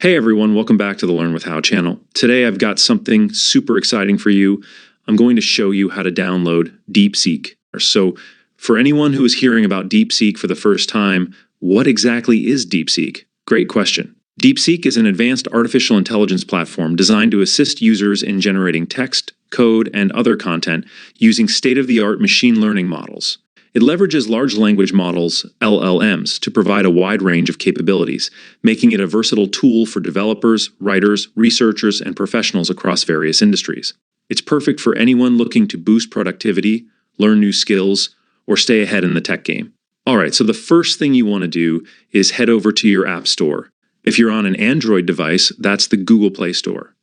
Hey everyone, welcome back to the Learn with How channel. Today I've got something super exciting for you. I'm going to show you how to download DeepSeek. So for anyone who is hearing about DeepSeek for the first time, what exactly is DeepSeek? Great question. DeepSeek is an advanced artificial intelligence platform designed to assist users in generating text, code, and other content using state-of-the-art machine learning models. It leverages large language models, LLMs, to provide a wide range of capabilities, making it a versatile tool for developers, writers, researchers, and professionals across various industries. It's perfect for anyone looking to boost productivity, learn new skills, or stay ahead in the tech game. All right, so the first thing you want to do is head over to your App Store. If you're on an Android device, that's the Google Play Store.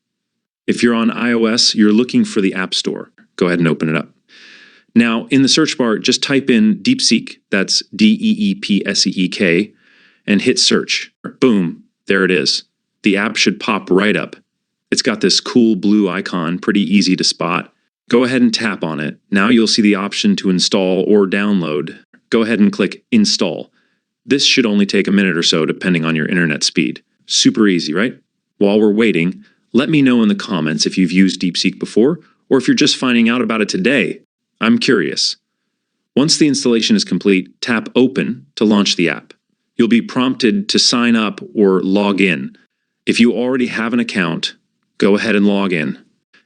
If you're on iOS, you're looking for the App Store. Go ahead and open it up. Now, in the search bar, just type in DeepSeek, that's DeepSeek, and hit search. Boom, there it is. The app should pop right up. It's got this cool blue icon, pretty easy to spot. Go ahead and tap on it. Now you'll see the option to install or download. Go ahead and click Install. This should only take a minute or so, depending on your internet speed. Super easy, right? While we're waiting, let me know in the comments if you've used DeepSeek before, or if you're just finding out about it today. I'm curious. Once the installation is complete, tap Open to launch the app. You'll be prompted to sign up or log in. If you already have an account, go ahead and log in.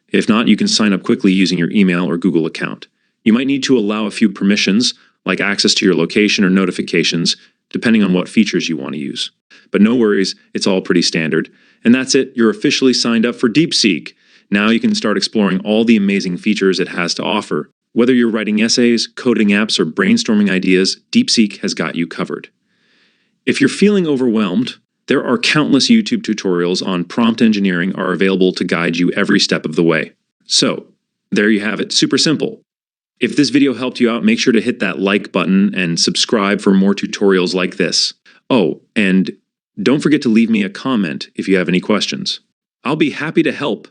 If not, you can sign up quickly using your email or Google account. You might need to allow a few permissions, like access to your location or notifications, depending on what features you want to use. But no worries, it's all pretty standard. And that's it, you're officially signed up for DeepSeek. Now you can start exploring all the amazing features it has to offer. Whether you're writing essays, coding apps, or brainstorming ideas, DeepSeek has got you covered. If you're feeling overwhelmed, there are countless YouTube tutorials on prompt engineering are available to guide you every step of the way. So, there you have it, super simple. If this video helped you out, make sure to hit that like button and subscribe for more tutorials like this. Oh, and don't forget to leave me a comment if you have any questions. I'll be happy to help.